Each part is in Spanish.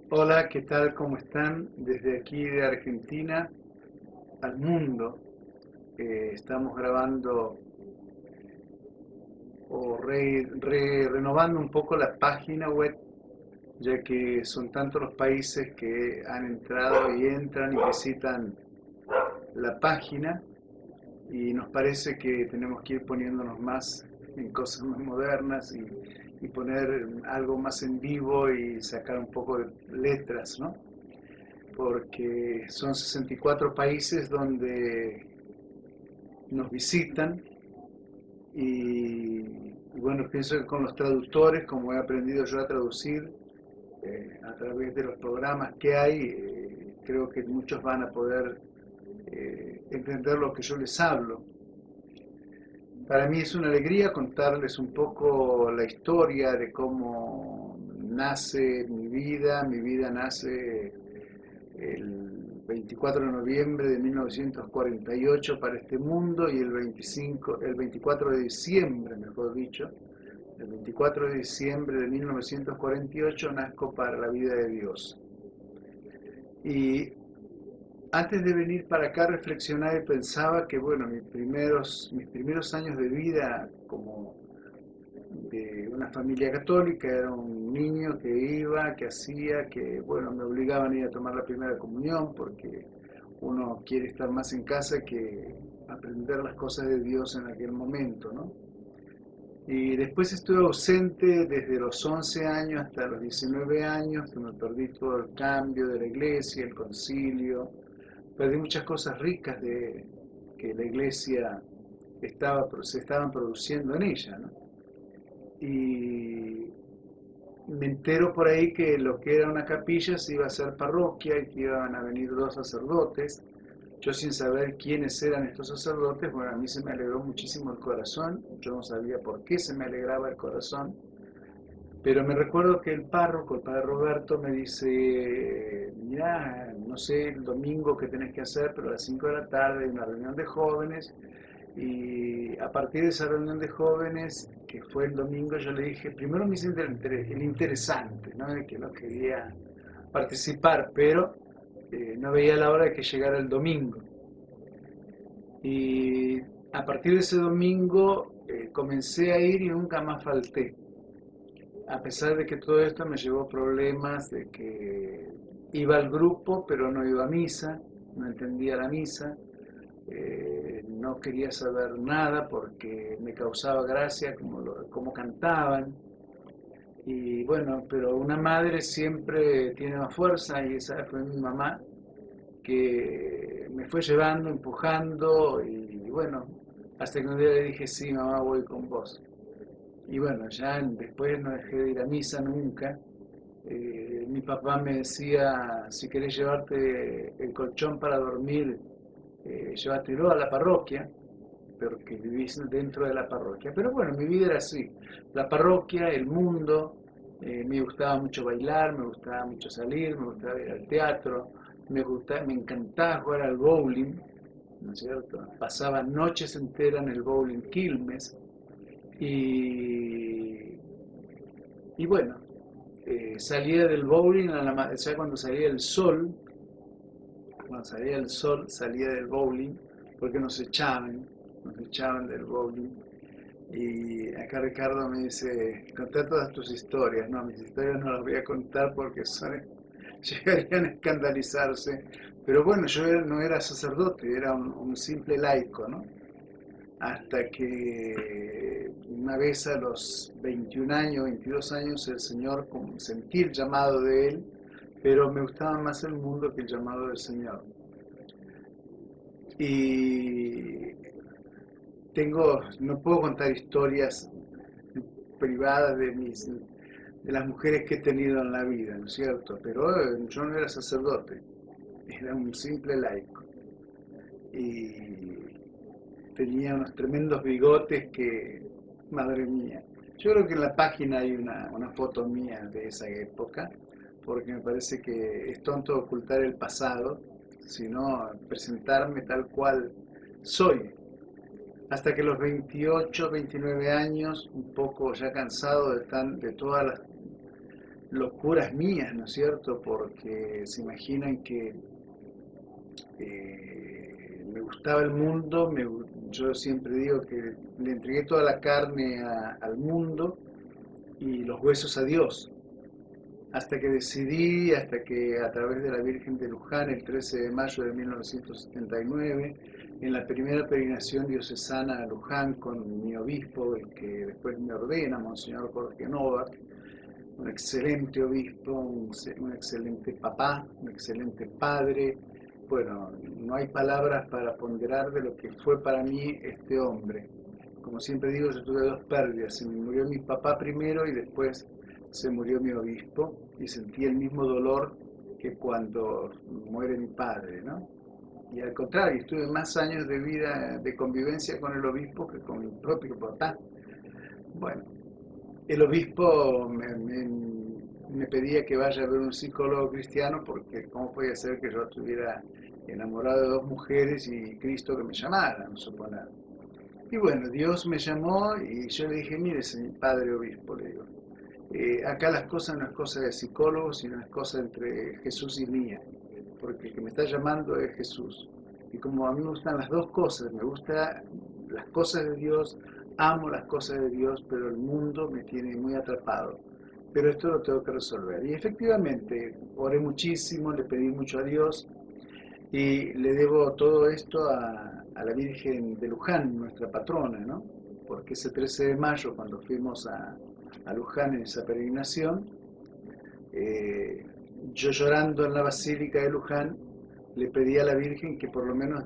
Hola, ¿qué tal? ¿Cómo están? Desde aquí de Argentina al mundo. Estamos grabando o renovando un poco la página web, ya que son tantos los países que han entrado y entran y visitan la página y nos parece que tenemos que ir poniéndonos más en cosas más modernas y poner algo más en vivo y sacar un poco de letras, ¿no? Porque son 64 países donde nos visitan y bueno, pienso que con los traductores, como he aprendido yo a traducir a través de los programas que hay, creo que muchos van a poder entender lo que yo les hablo. Para mí es una alegría contarles un poco la historia de cómo nace mi vida. Mi vida nace el 24 de noviembre de 1948 para este mundo y el 24 de diciembre, mejor dicho, el 24 de diciembre de 1948 nazco para la vida de Dios. Y antes de venir para acá reflexionaba y pensaba que, bueno, mis primeros años de vida como de una familia católica, era un niño que iba, que hacía, que, bueno, me obligaban a ir a tomar la primera comunión porque uno quiere estar más en casa que aprender las cosas de Dios en aquel momento, ¿no? Y después estuve ausente desde los 11 años hasta los 19 años, que me perdí todo el cambio de la iglesia, el concilio, perdí muchas cosas ricas que la iglesia se estaban produciendo en ella, ¿no? Y me entero por ahí que lo que era una capilla se iba a hacer parroquia y que iban a venir dos sacerdotes. Yo sin saber quiénes eran estos sacerdotes, bueno, a mí se me alegró muchísimo el corazón. Yo no sabía por qué se me alegraba el corazón, pero me recuerdo que el párroco, el padre Roberto, me dice, mira, no sé el domingo qué tenés que hacer, pero a las 5 de la tarde hay una reunión de jóvenes y a partir de esa reunión de jóvenes, que fue el domingo, yo le dije, primero me hice el interesante, ¿no? De que no quería participar, pero no veía la hora de que llegara el domingo. Y a partir de ese domingo comencé a ir y nunca más falté. A pesar de que todo esto me llevó problemas, de que iba al grupo, pero no iba a misa, no entendía la misa, no quería saber nada porque me causaba gracia como cantaban. Y bueno, pero una madre siempre tiene más fuerza y esa fue mi mamá que me fue llevando, empujando y bueno, hasta que un día le dije, sí, mamá, voy con vos. Y bueno, ya después no dejé de ir a misa nunca. Mi papá me decía, si querés llevarte el colchón para dormir, llévatelo a la parroquia, pero que vivís dentro de la parroquia. Pero bueno, mi vida era así, la parroquia, el mundo, me gustaba mucho bailar, me gustaba mucho salir, me gustaba ir al teatro, me encantaba jugar al bowling, ¿no es cierto? Pasaba noches enteras en el bowling Quilmes y, y bueno, salía del bowling ya cuando salía el sol, salía del bowling, porque nos echaban del bowling. Y acá Ricardo me dice, contá todas tus historias. No, mis historias no las voy a contar porque llegarían a escandalizarse. Pero bueno, no era sacerdote, era un simple laico, ¿no? Hasta que una vez a los 21 años, 22 años, el Señor, como sentí el llamado de Él, pero me gustaba más el mundo que el llamado del Señor. Y no puedo contar historias privadas de las mujeres que he tenido en la vida, ¿no es cierto? Pero yo no era sacerdote, era un simple laico. Y tenía unos tremendos bigotes que, madre mía. Yo creo que en la página hay una foto mía de esa época, porque me parece que es tonto ocultar el pasado, sino presentarme tal cual soy. Hasta que los 28, 29 años, un poco ya cansado de todas las locuras mías, ¿no es cierto? Porque se imaginan que me gustaba el mundo, yo siempre digo que le entregué toda la carne al mundo y los huesos a Dios, hasta que decidí, hasta que a través de la Virgen de Luján, el 13 de mayo de 1979, en la primera peregrinación diocesana a Luján con mi obispo, el que después me ordena, Monseñor Jorge Novak, un excelente obispo, un excelente papá, un excelente padre. Bueno, no hay palabras para ponderar de lo que fue para mí este hombre. Como siempre digo, yo tuve dos pérdidas. Se me murió mi papá primero y después se murió mi obispo y sentí el mismo dolor que cuando muere mi padre, ¿no? Y al contrario, estuve más años de vida, de convivencia con el obispo que con mi propio papá. Bueno, el obispo me pedía que vaya a ver un psicólogo cristiano porque cómo podía ser que yo estuviera enamorado de dos mujeres y Cristo que me llamara, no suponer. Y bueno, Dios me llamó y yo le dije, mire, señor padre obispo, le digo, acá las cosas no es cosa de psicólogos, sino es cosa entre Jesús y mía, porque el que me está llamando es Jesús. Y como a mí me gustan las dos cosas, me gustan las cosas de Dios, amo las cosas de Dios, pero el mundo me tiene muy atrapado. Pero esto lo tengo que resolver. Y efectivamente, oré muchísimo, le pedí mucho a Dios y le debo todo esto a la Virgen de Luján, nuestra patrona, ¿no? Porque ese 13 de mayo, cuando fuimos a Luján en esa peregrinación, eh, yo llorando en la Basílica de Luján, le pedí a la Virgen que por lo menos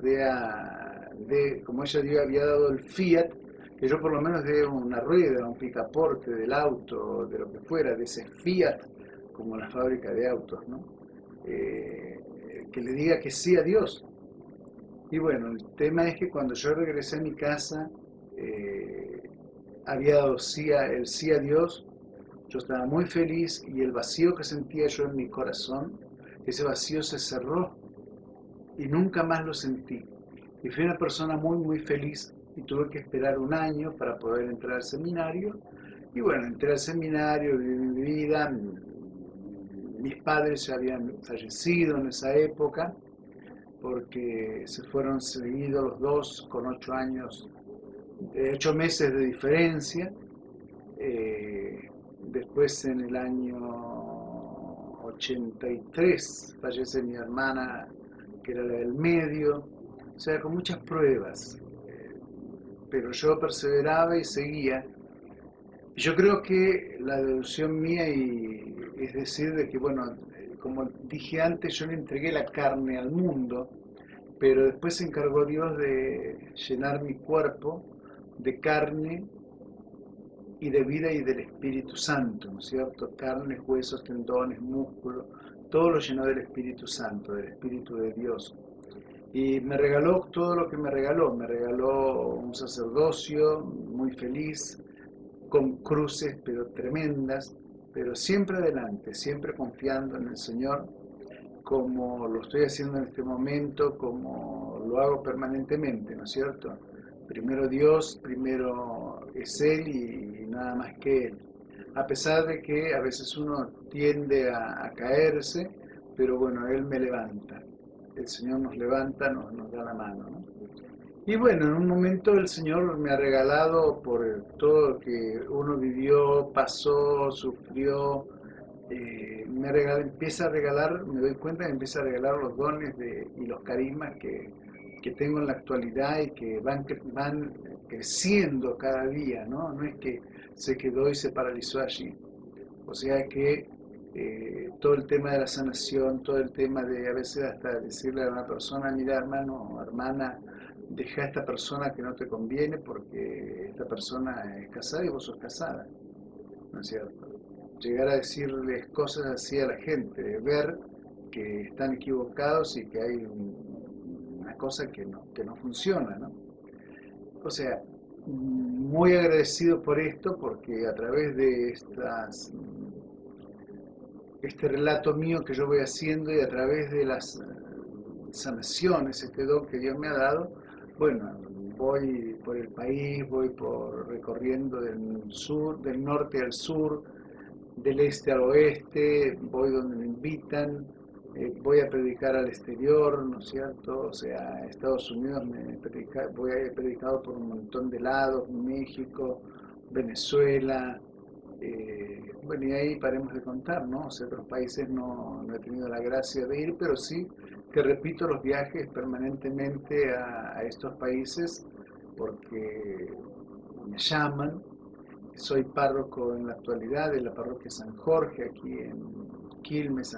como ella había dado el Fiat, que yo por lo menos dé una rueda, un picaporte del auto, de lo que fuera, de ese Fiat, como la fábrica de autos, ¿no? Que le diga que sí a Dios. Y bueno, el tema es que cuando yo regresé a mi casa, había dado el sí a Dios, yo estaba muy feliz y el vacío que sentía yo en mi corazón, ese vacío se cerró y nunca más lo sentí. Y fui una persona muy, muy feliz y tuve que esperar un año para poder entrar al seminario. Y bueno, entré al seminario, viví mi vida, mis padres ya habían fallecido en esa época, porque se fueron seguidos los dos con 8 años, 8 meses de diferencia. Después en el año 83 fallece mi hermana, que era la del medio, o sea, con muchas pruebas, pero yo perseveraba y seguía. Yo creo que la deducción mía, es decir, de que, bueno, como dije antes, yo le entregué la carne al mundo, pero después se encargó Dios de llenar mi cuerpo de carne y de vida y del Espíritu Santo, ¿no es cierto? Carnes, huesos, tendones, músculos, todo lo llenó del Espíritu Santo, del Espíritu de Dios. Y me regaló todo lo que me regaló un sacerdocio muy feliz, con cruces pero tremendas, pero siempre adelante, siempre confiando en el Señor, como lo estoy haciendo en este momento, como lo hago permanentemente, ¿no es cierto? Primero Dios, primero es Él y nada más que Él. A pesar de que a veces uno tiende a caerse, pero bueno, Él me levanta. El Señor nos levanta, nos da la mano, ¿no? Y bueno, en un momento el Señor me ha regalado por todo lo que uno vivió, pasó, sufrió, empieza a regalar, me doy cuenta que empieza a regalar los dones y los carismas que tengo en la actualidad y que van creciendo cada día, ¿no? No es que se quedó y se paralizó allí. O sea que todo el tema de la sanación, todo el tema de a veces hasta decirle a una persona, mira hermano o hermana, deja a esta persona que no te conviene porque esta persona es casada y vos sos casada, ¿no es cierto? Llegar a decirles cosas así a la gente, ver que están equivocados y que hay una cosa que no funciona, ¿no? O sea, muy agradecido por esto porque a través de este relato mío que yo voy haciendo y a través de las sanaciones, este don que Dios me ha dado, bueno, voy por el país, voy recorriendo del norte al sur, del este al oeste, voy donde me invitan, voy a predicar al exterior, ¿no es cierto? O sea, a Estados Unidos he predicado por un montón de lados, México, Venezuela, bueno, y ahí paremos de contar, ¿no? O sea, otros países no he tenido la gracia de ir, pero sí que repito los viajes permanentemente a estos países porque me llaman. Soy párroco en la actualidad de la parroquia San Jorge, aquí en Quilmes,